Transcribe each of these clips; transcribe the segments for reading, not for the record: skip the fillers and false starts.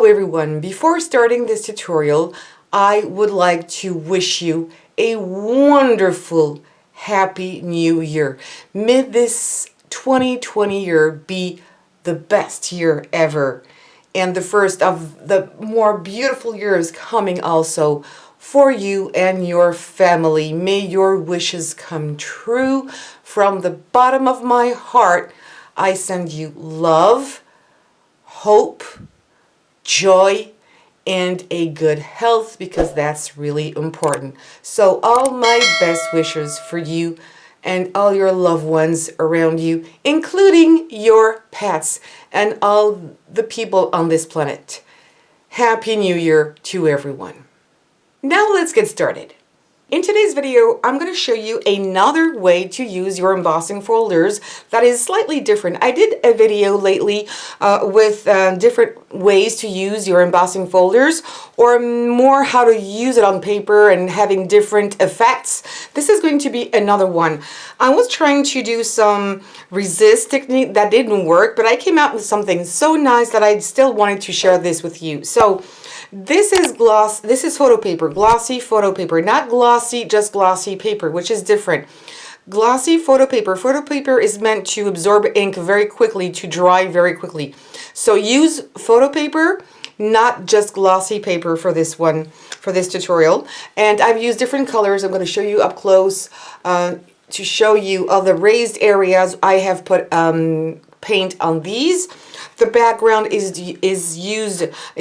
Hello everyone, before starting this tutorial, I would like to wish you a wonderful, happy new year. May this 2020 year be the best year ever and the first of the more beautiful years coming also for you and your family. May your wishes come true. From the bottom of my heart, I send you love, hope, joy, and a good health, because that's really important. So all my best wishes for you and all your loved ones around you, including your pets and all the people on this planet. Happy New Year to everyone. Now let's get started. In today's video, I'm going to show you another way to use your embossing folders that is slightly different. I did a video lately with different ways to use your embossing folders, or more how to use it on paper and having different effects. This is going to be another one. I was trying to do some resist technique that didn't work, but I came out with something so nice that I still wanted to share this with you. So this is photo paper, glossy photo paper, not glossy, just glossy paper, which is different. Glossy photo paper. Photo paper is meant to absorb ink very quickly, to dry very quickly. So use photo paper, not just glossy paper for this one, for this tutorial. And I've used different colors. I'm going to show you up close to show you all the raised areas. I have put paint on these. The background is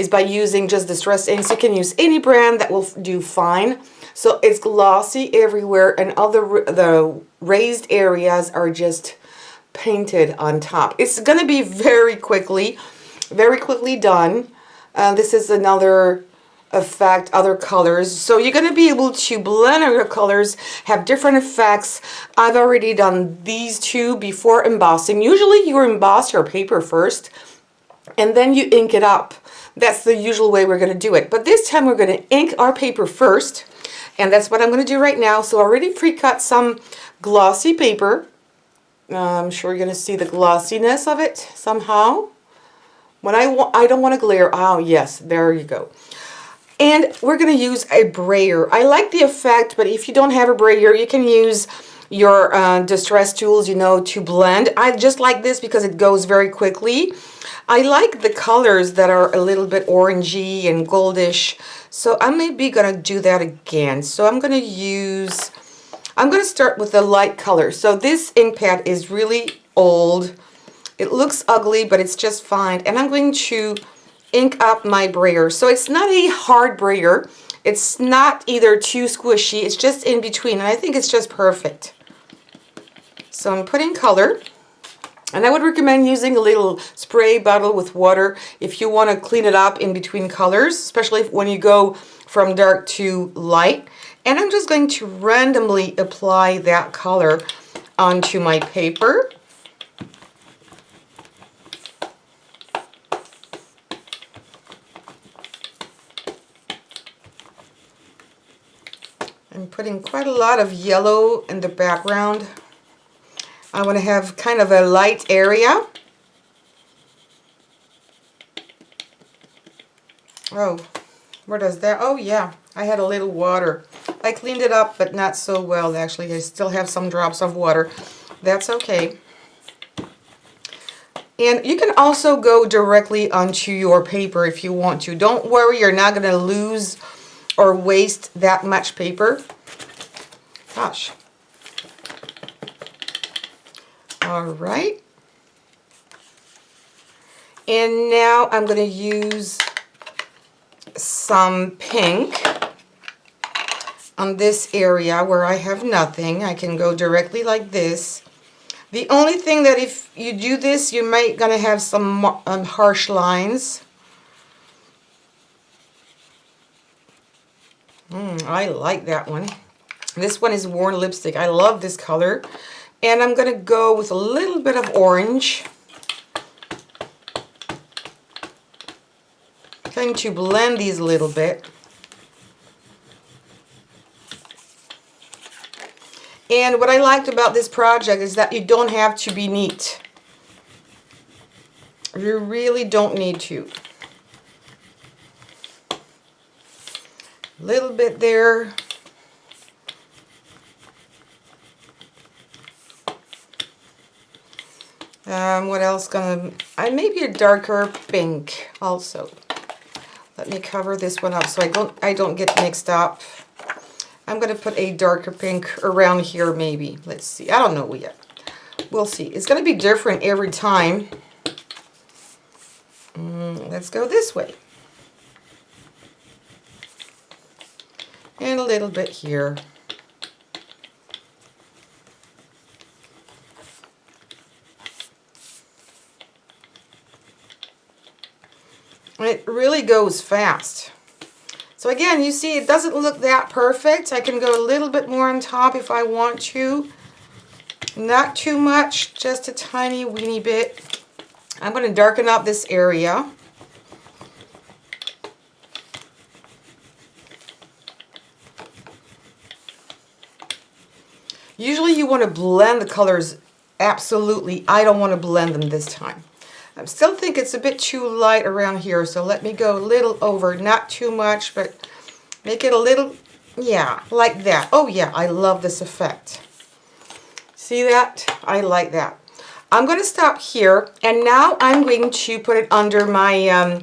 by using just distressed inks. You can use any brand, that will do fine. So it's glossy everywhere, and all the raised areas are just painted on top. It's gonna be very quickly done. This is another effect, other colors. So you're going to be able to blend your colors, have different effects. I've already done these two before embossing. Usually you emboss your paper first and then you ink it up. That's the usual way we're going to do it. But this time we're going to ink our paper first, and that's what I'm going to do right now. So I already pre-cut some glossy paper. I'm sure you're going to see the glossiness of it somehow. When I don't want to glare. Oh yes, there you go. And we're going to use a brayer. I like the effect, but if you don't have a brayer, you can use your distress tools, you know, to blend. I just like this because it goes very quickly. I like the colors that are a little bit orangey and goldish, so I may be going to do that again. So I'm going to start with the light color. So this ink pad is really old. It looks ugly, but it's just fine. And I'm going to ink up my brayer. So it's not a hard brayer. It's not either too squishy. It's just in between, and I think it's just perfect. So I'm putting color, and I would recommend using a little spray bottle with water if you want to clean it up in between colors, especially when you go from dark to light. And I'm just going to randomly apply that color onto my paper. I'm putting quite a lot of yellow in the background. I want to have kind of a light area. Oh, where does that? Oh yeah, I had a little water. I cleaned it up, but not so well actually. I still have some drops of water. That's okay. And you can also go directly onto your paper if you want to. Don't worry, you're not going to lose or waste that much paper. Gosh. All right. And now I'm going to use some pink on this area where I have nothing. I can go directly like this. The only thing that if you do this, you might gonna have some harsh lines. I like that one. This one is Worn Lipstick. I love this color. And I'm going to go with a little bit of orange. Going to blend these a little bit. And what I liked about this project is that you don't have to be neat. You really don't need to. Little bit there. What else maybe a darker pink also. Let me cover this one up so I don't get mixed up. I'm gonna put a darker pink around here maybe. Let's see, I don't know yet. We'll see. It's gonna be different every time. Let's go this way. And a little bit here. It really goes fast. So again, you see it doesn't look that perfect. I can go a little bit more on top if I want to. Not too much, just a tiny weeny bit. I'm going to darken up this area. Usually you want to blend the colors absolutely. I don't want to blend them this time. I still think it's a bit too light around here, so let me go a little over, not too much, but make it a little, yeah, like that. Oh yeah, I love this effect. See that? I like that. I'm going to stop here, and now I'm going to put it under my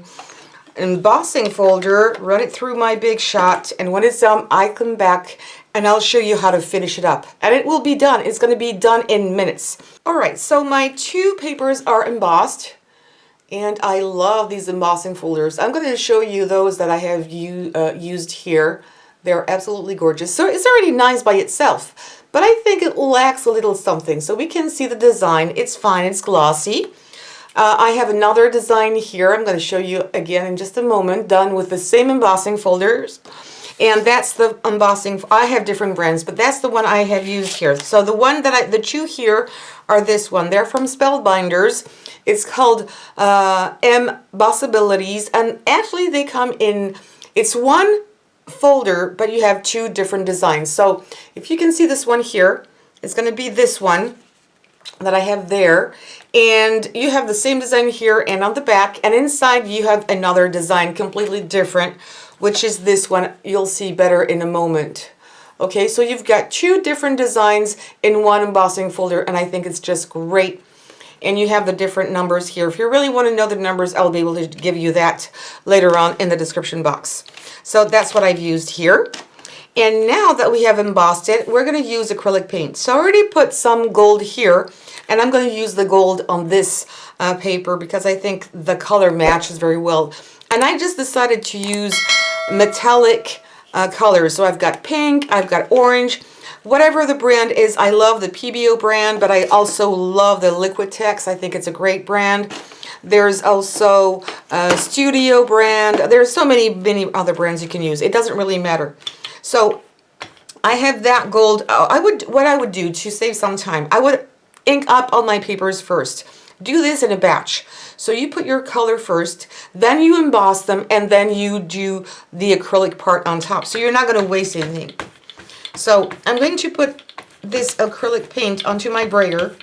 embossing folder, run it through my big shot, and when it's done, I come back and I'll show you how to finish it up. And it will be done. It's going to be done in minutes. Alright, so my two papers are embossed, and I love these embossing folders. I'm going to show you those that I have used here. They're absolutely gorgeous. So it's already nice by itself, but I think it lacks a little something. So we can see the design. It's fine. It's glossy. I have another design here. I'm going to show you again in just a moment, done with the same embossing folders. And that's the embossing. I have different brands, but that's the one I have used here. So the one that the two here are this one. They're from Spellbinders. It's called Embossabilities, and actually they come in, it's one folder, but you have two different designs. So if you can see this one here, it's going to be this one that I have there, and you have the same design here and on the back, and inside you have another design completely different, which is this one. You'll see better in a moment. Okay, so you've got two different designs in one embossing folder, and I think it's just great. And you have the different numbers here. If you really want to know the numbers, I'll be able to give you that later on in the description box. So that's what I've used here. And now that we have embossed it, we're going to use acrylic paint. So I already put some gold here, and I'm going to use the gold on this paper because I think the color matches very well. And I just decided to use metallic colors. So I've got pink, I've got orange, whatever the brand is. I love the PBO brand, but I also love the Liquitex. I think it's a great brand. There's also a Studio brand. There's so many other brands you can use. It doesn't really matter. So I have that gold. What I would do to save some time, I would ink up all my papers first. Do this in a batch. So you put your color first, then you emboss them, and then you do the acrylic part on top. So you're not going to waste anything. So I'm going to put this acrylic paint onto my brayer.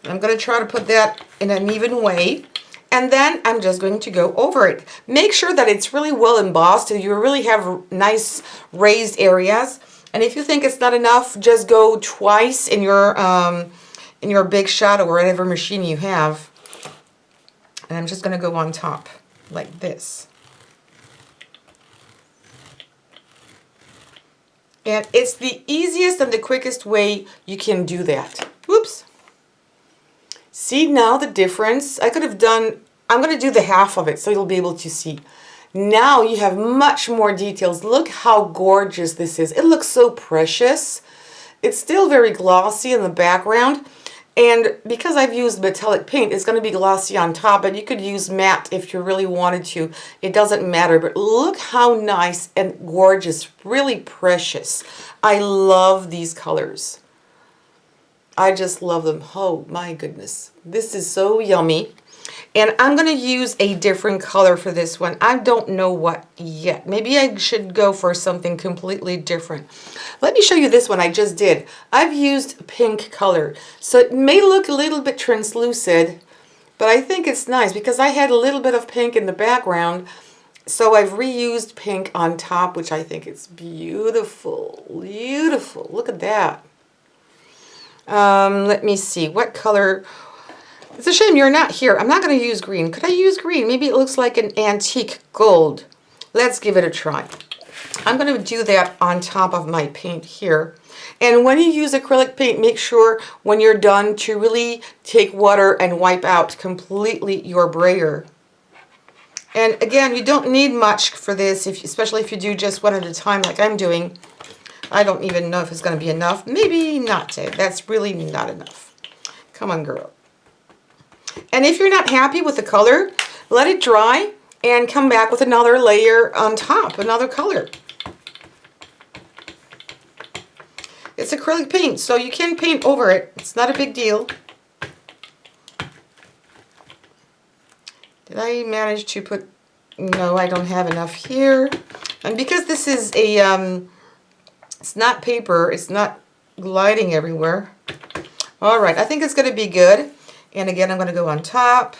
I'm going to try to put that in an even way. And then I'm just going to go over it. Make sure that it's really well embossed and you really have nice raised areas. And if you think it's not enough, just go twice in your big shot or whatever machine you have. And I'm just going to go on top like this. And it's the easiest and the quickest way you can do that. Whoops. See now the difference? I could have done, I'm going to do the half of it so you'll be able to see. Now you have much more details. Look how gorgeous this is. It looks so precious. It's still very glossy in the background. And because I've used metallic paint, it's going to be glossy on top, but you could use matte if you really wanted to. It doesn't matter, but look how nice and gorgeous, really precious. I love these colors. I just love them. Oh my goodness. This is so yummy. And I'm going to use a different color for this one. I don't know what yet. Maybe I should go for something completely different. Let me show you this one I just did. I've used pink color. So it may look a little bit translucent, but I think it's nice because I had a little bit of pink in the background. So I've reused pink on top, which I think is beautiful. Beautiful. Look at that. Let me see. What color? It's a shame you're not here. I'm not going to use green. Could I use green? Maybe it looks like an antique gold. Let's give it a try. I'm going to do that on top of my paint here. And when you use acrylic paint, make sure when you're done to really take water and wipe out completely your brayer. And again, you don't need much for this, especially if you do just one at a time like I'm doing. I don't even know if it's going to be enough. Maybe not. That's really not enough. Come on, girl. And if you're not happy with the color, let it dry and come back with another layer on top, another color. It's acrylic paint, so you can paint over it. It's not a big deal. Did I manage to put... No, I don't have enough here. And because this is a... it's not paper, it's not gliding everywhere. All right, I think it's going to be good. And again, I'm going to go on top.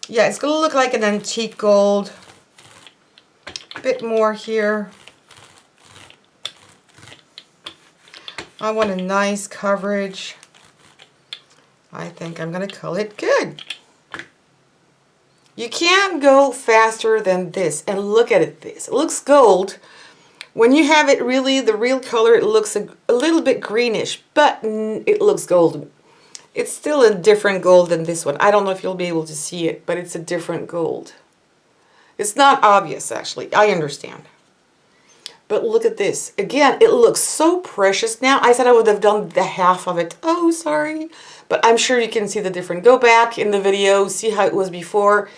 Yeah, it's going to look like an antique gold. A bit more here. I want a nice coverage. I think I'm going to call it good. You can't go faster than this. And look at it, this. It looks gold. When you have it really, the real color, it looks a little bit greenish, but it looks gold. It's still a different gold than this one. I don't know if you'll be able to see it, but it's a different gold. It's not obvious, actually. I understand. But look at this. Again, it looks so precious now. I said I would have done the half of it. Oh, sorry. But I'm sure you can see the difference. Go back in the video, see how it was before,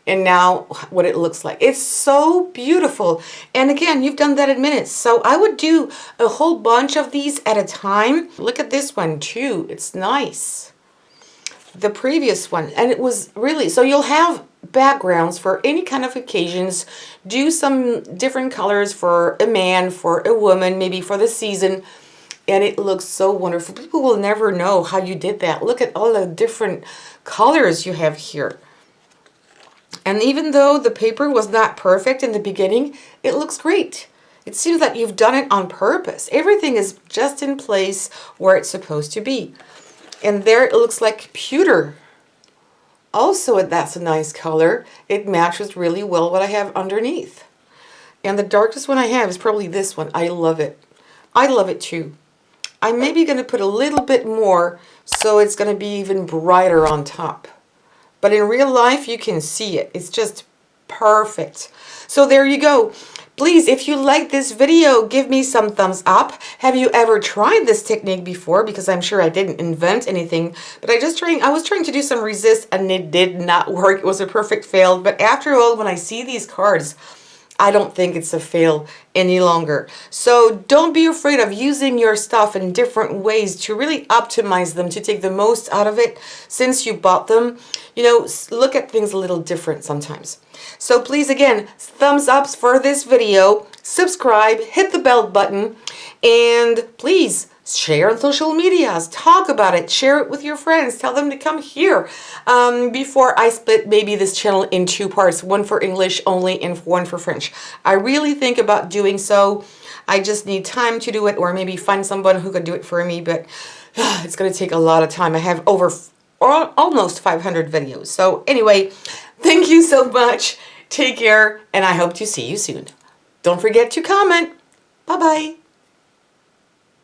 and now what it looks like. It's so beautiful. And again, you've done that in minutes. So I would do a whole bunch of these at a time. Look at this one too. It's nice. The previous one. And it was really, so you'll have backgrounds for any kind of occasions. Do some different colors for a man, for a woman, maybe for the season. And it looks so wonderful. People will never know how you did that. Look at all the different colors you have here. And even though the paper was not perfect in the beginning, it looks great. It seems that you've done it on purpose. Everything is just in place where it's supposed to be. And there it looks like pewter. Also, that's a nice color. It matches really well what I have underneath. And the darkest one I have is probably this one. I love it. I love it too. I'm maybe going to put a little bit more so it's going to be even brighter on top. But in real life, you can see it. It's just perfect. So there you go. Please, if you like this video, give me some thumbs up. Have you ever tried this technique before? Because I'm sure I didn't invent anything. But I was trying to do some resist and it did not work. It was a perfect fail. But after all, when I see these cards, I don't think it's a fail any longer. So don't be afraid of using your stuff in different ways to really optimize them, to take the most out of it since you bought them. You know, look at things a little different sometimes. So please, again, thumbs ups for this video, subscribe, hit the bell button, and please share on social medias, talk about it, share it with your friends, tell them to come here before I split maybe this channel in two parts, one for English only and one for French. I really think about doing so. I just need time to do it, or maybe find someone who could do it for me, but it's going to take a lot of time. I have over almost 500 videos. So anyway, thank you so much. Take care, and I hope to see you soon. Don't forget to comment. Bye-bye.